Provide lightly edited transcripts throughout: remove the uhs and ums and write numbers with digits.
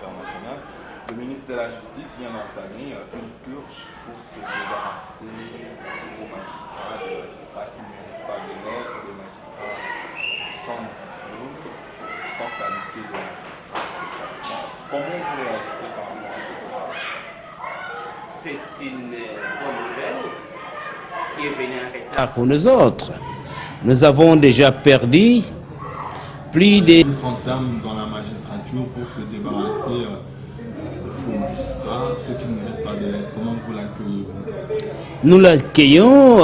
international. Le ministre de la Justice vient d'entamer une purge pour se débarrasser aux magistrats, des magistrats qui ne méritent pas de l'être, des magistrats sans diplôme, sans qualité de magistrat. Comment vous réagissez par rapport à cette démarche? C'est une bonne nouvelle qui est venue en retard Pour nous autres, nous avons déjà perdu plus de... Ils s'entament dans la magistrature pour se débarrasser de faux magistrats, ceux qui ne méritent pas de l'aide. Comment vous l'accueillez-vous? Nous l'accueillons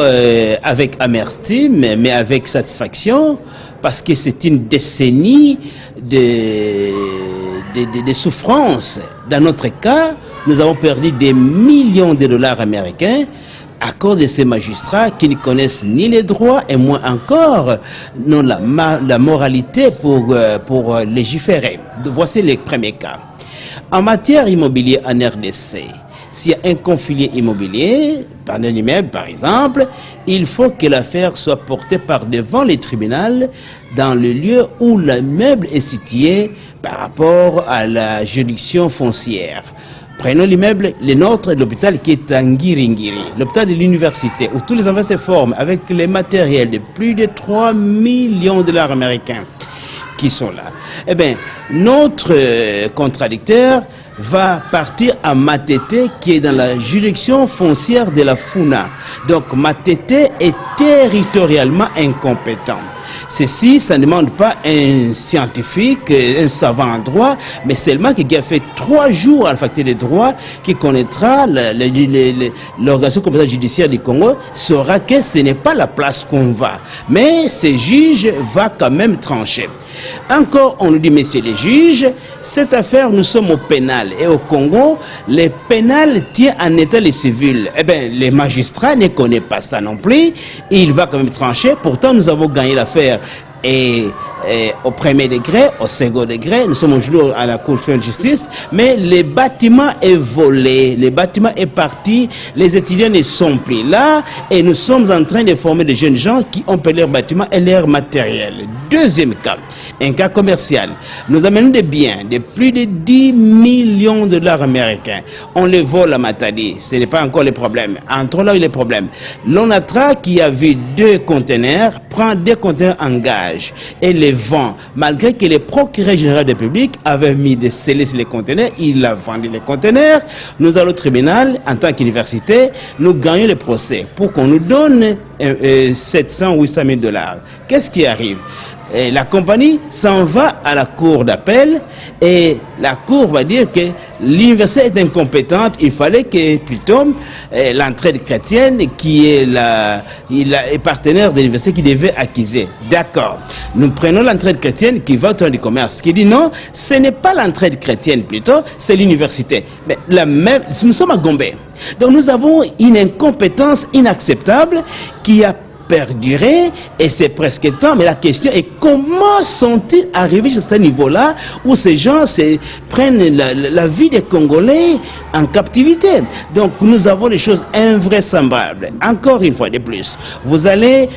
avec amertume, mais avec satisfaction, parce que c'est une décennie de souffrance. Dans notre cas, nous avons perdu des millions de dollars américains à cause de ces magistrats qui ne connaissent ni les droits et moins encore non, la moralité pour légiférer. Voici les premiers cas. En matière immobilière en RDC, s'il y a un conflit immobilier, par un immeuble par exemple, il faut que l'affaire soit portée par devant les tribunaux dans le lieu où l'immeuble est situé par rapport à la juridiction foncière. Prenons l'immeuble, le nôtre, l'hôpital qui est à Ngiringiri, l'hôpital de l'université, où tous les enfants se forment avec les matériels de plus de 3 millions de dollars américains qui sont là. Eh bien, notre contradicteur va partir à Matete, qui est dans la juridiction foncière de la Funa. Donc, Matete est territorialement incompétent. Ceci, ça ne demande pas un scientifique, un savant en droit, mais seulement qui a fait 3 jours à la faculté de droit, qui connaîtra l'organisation compétente judiciaire du Congo, saura que ce n'est pas la place qu'on va. Mais ce juge va quand même trancher. Encore, on nous dit, messieurs les juges, cette affaire, nous sommes au pénal. Et au Congo, le pénal tient en état les civils. Eh bien, les magistrats ne connaissent pas ça non plus. Il va quand même trancher. Pourtant, nous avons gagné l'affaire. Et au premier degré, au second degré, nous sommes aujourd'hui à la Cour de justice, mais le bâtiment est volé, le bâtiment est parti, les étudiants ne sont plus là, et nous sommes en train de former des jeunes gens qui ont perdu leur bâtiment et leur matériel. Deuxième cas, un cas commercial. Nous amenons des biens de plus de 10 millions de dollars américains. On les vole à Matadi, ce n'est pas encore le problème. Entre là, il y a le problème. L'ONATRA, qui a vu 2 conteneurs, prend 2 conteneurs en gage et les vend, malgré que le procureur général de la République avait mis des scellés sur les conteneurs, il a vendu les conteneurs. Nous allons au tribunal, en tant qu'université, nous gagnons le procès pour qu'on nous donne 700 ou 800 000 dollars. Qu'est-ce qui arrive? Et la compagnie s'en va à la cour d'appel et la cour va dire que l'université est incompétente. Il fallait que plutôt l'entraide chrétienne, qui est est partenaire de l'université, qui devait acquiser. D'accord. Nous prenons l'entraide chrétienne qui va au tribunal du commerce, qui dit non, ce n'est pas l'entraide chrétienne plutôt, c'est l'université. Mais nous sommes à Gombe. Donc nous avons une incompétence inacceptable qui a perdurer, et c'est presque temps, mais la question est comment sont-ils arrivés à ce niveau-là où ces gens prennent la vie des Congolais en captivité. Donc nous avons des choses invraisemblables. Encore une fois de plus, vous avez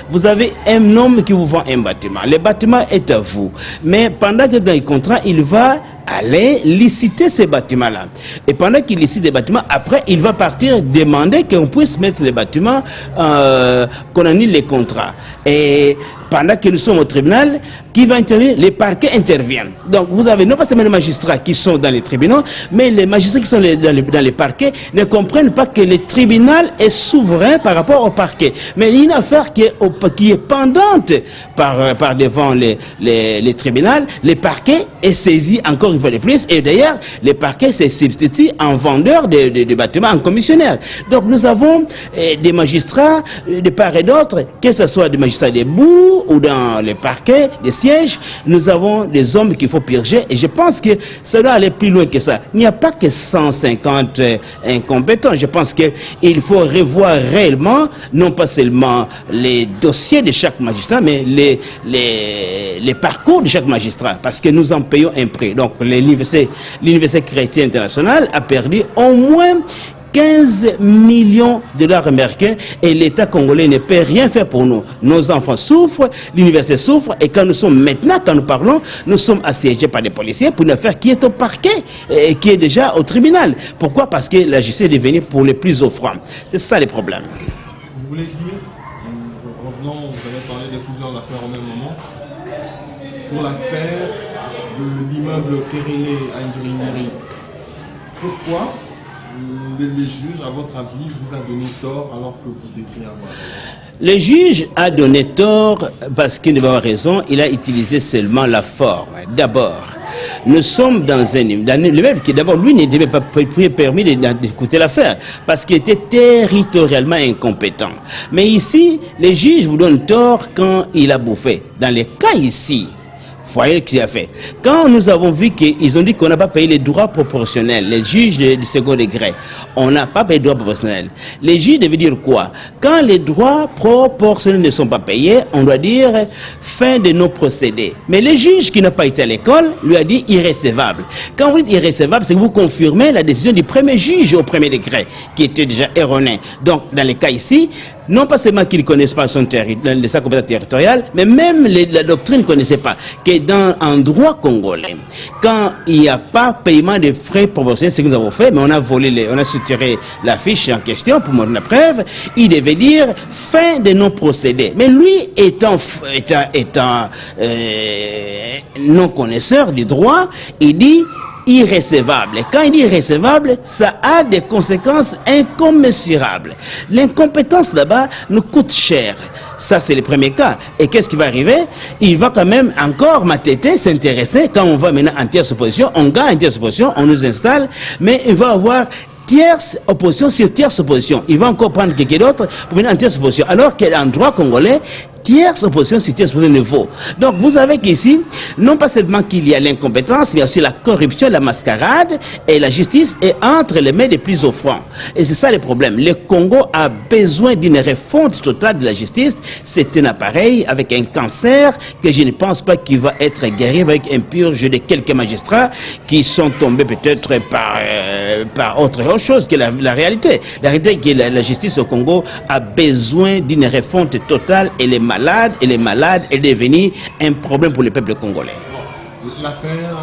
un homme qui vous vend un bâtiment, le bâtiment est à vous, mais pendant que dans le contrat, il va aller liciter ces bâtiments-là. Et pendant qu'il licite les bâtiments, après, il va partir demander qu'on puisse mettre les bâtiments, qu'on annule les contrats. Et pendant que nous sommes au tribunal, qui va intervenir? Les parquets interviennent. Donc vous avez non pas seulement les magistrats qui sont dans les tribunaux, mais les magistrats qui sont dans les parquets ne comprennent pas que le tribunal est souverain par rapport au parquet. Mais il y a une affaire qui est pendante par devant les tribunaux. Les parquets est saisi encore une fois de plus, et d'ailleurs les parquets se substituent en vendeurs de bâtiments, en commissionnaires. Donc nous avons des magistrats de part et d'autre, que ce soit des magistrats debout ou dans les parquets, des sièges, nous avons des hommes qu'il faut purger, et je pense que ça doit aller plus loin que ça. Il n'y a pas que 150 incompétents. Je pense qu'il faut revoir réellement, non pas seulement les dossiers de chaque magistrat, mais les parcours de chaque magistrat, parce que nous en payons un prix. Donc l'université chrétienne internationale a perdu au moins 15 millions de dollars américains et l'État congolais ne peut rien faire pour nous. Nos enfants souffrent, l'université souffre et quand nous parlons, nous sommes assiégés par des policiers pour une affaire qui est au parquet et qui est déjà au tribunal. Pourquoi? Parce que la justice est devenue pour les plus offrants. C'est ça les problèmes. Vous voulez dire, revenons, vous avez parlé de plusieurs affaires au même moment, pour l'affaire de l'immeuble Kérélé à Ngiri, pourquoi les juges, à votre avis, vous a donné tort alors que vous devriez avoir raison? Le juge a donné tort parce qu'il devait avoir raison, il a utilisé seulement la forme. D'abord, nous sommes dans l'immeuble qui d'abord lui ne devait pas permis d'écouter l'affaire parce qu'il était territorialement incompétent. Mais ici, les juges vous donnent tort quand il a bouffé. Dans les cas ici, voyez ce qu'il a fait. Quand nous avons vu qu'ils ont dit qu'on n'a pas payé les droits proportionnels, les juges du second degré, on n'a pas payé les droits proportionnels. Les juges devaient dire quoi? Quand les droits proportionnels ne sont pas payés, on doit dire fin de nos procédés. Mais le juge qui n'a pas été à l'école lui a dit irrécevable. Quand vous dites irrécevable, c'est que vous confirmez la décision du premier juge au premier degré, qui était déjà erronée. Donc, dans les cas ici, non pas seulement qu'ils ne connaissent pas sa compétence territoriale, mais même la doctrine ne connaissait pas que dans un droit congolais, quand il n'y a pas paiement de frais proportionnels, c'est ce que nous avons fait, mais on a volé, on a soutiré la fiche en question pour montrer la preuve, il devait dire fin de nos procédés. Mais lui, étant non connaisseur du droit, il dit irrécevable. Et quand il dit irrécevable, ça a des conséquences incommensurables. L'incompétence là-bas nous coûte cher. Ça, c'est le premier cas. Et qu'est-ce qui va arriver? Il va quand même encore m'attêter, s'intéresser. Quand on va maintenant en tierce opposition, on gagne en tierce opposition, on nous installe, mais il va avoir tierce opposition sur tierce opposition. Il va encore prendre quelqu'un d'autre pour venir en tierce opposition. Alors qu'en droit congolais, tierce opposition sur tierce opposition ne vaut. Donc vous avez qu'ici, non pas seulement qu'il y a l'incompétence, mais aussi la corruption, la mascarade, et la justice est entre les mains des plus offrants. Et c'est ça le problème. Le Congo a besoin d'une refonte totale de la justice. C'est un appareil avec un cancer que je ne pense pas qu'il va être guéri avec un purge de quelques magistrats qui sont tombés peut-être par autre chose que la réalité. La réalité est que la justice au Congo a besoin d'une refonte totale et les malades est devenu un problème pour le peuple congolais. L'affaire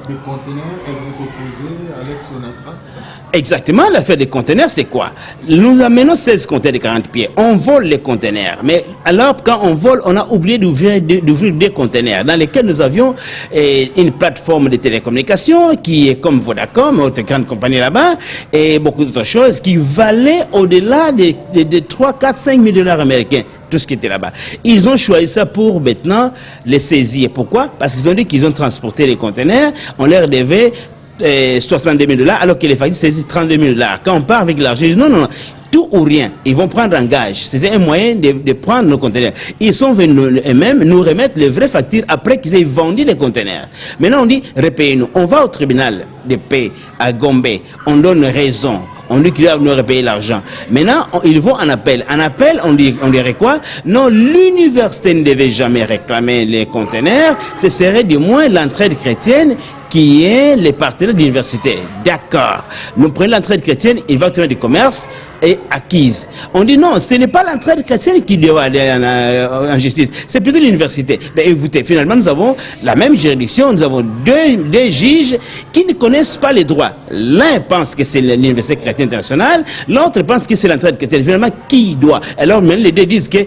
des conteneurs, elle vous opposait à l'ex-Sonatra, c'est ça? Exactement, l'affaire des conteneurs, c'est quoi? Nous amenons 16 conteneurs de 40 pieds. On vole les conteneurs. Mais alors, quand on vole, on a oublié d'ouvrir des conteneurs dans lesquels nous avions une plateforme de télécommunications qui est comme Vodacom, autre grande compagnie là-bas, et beaucoup d'autres choses qui valaient au-delà de 3, 4, 5 000 dollars américains. Tout ce qui était là-bas. Ils ont choisi ça pour maintenant les saisir. Pourquoi? Parce qu'ils ont dit qu'ils ont transporté les conteneurs, on leur devait 62 000 dollars, alors que les factures c'est 32 000 dollars. Quand on part avec l'argent, ils disent non, tout ou rien. Ils vont prendre un gage. C'était un moyen de prendre nos conteneurs. Ils sont venus eux-mêmes nous remettre les vraies factures après qu'ils aient vendu les conteneurs. Maintenant, on dit, repayez-nous. On va au tribunal de paix à Gombe. On donne raison. On dit qu'ils doivent nous repayer l'argent. Maintenant, ils vont en appel. En appel, on dirait quoi? Non, l'université ne devait jamais réclamer les conteneurs. Ce serait du moins l'entraide chrétienne qui est les partenaires de l'université. D'accord. Nous prenons l'entraide chrétienne, il va obtenir du commerce et acquise. On dit non, ce n'est pas l'entraide chrétienne qui doit aller en justice, c'est plutôt l'université. Mais écoutez, finalement, nous avons la même juridiction, nous avons deux juges qui ne connaissent pas les droits. L'un pense que c'est l'université chrétienne internationale, l'autre pense que c'est l'entraide chrétienne. Finalement, qui doit? Alors, même les deux disent que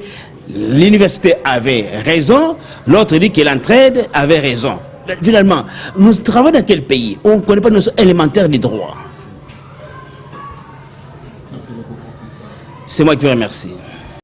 l'université avait raison, l'autre dit que l'entraide avait raison. Finalement, nous travaillons dans quel pays? On ne connaît pas nos élémentaires des droits. Merci beaucoup. C'est moi qui vous remercie.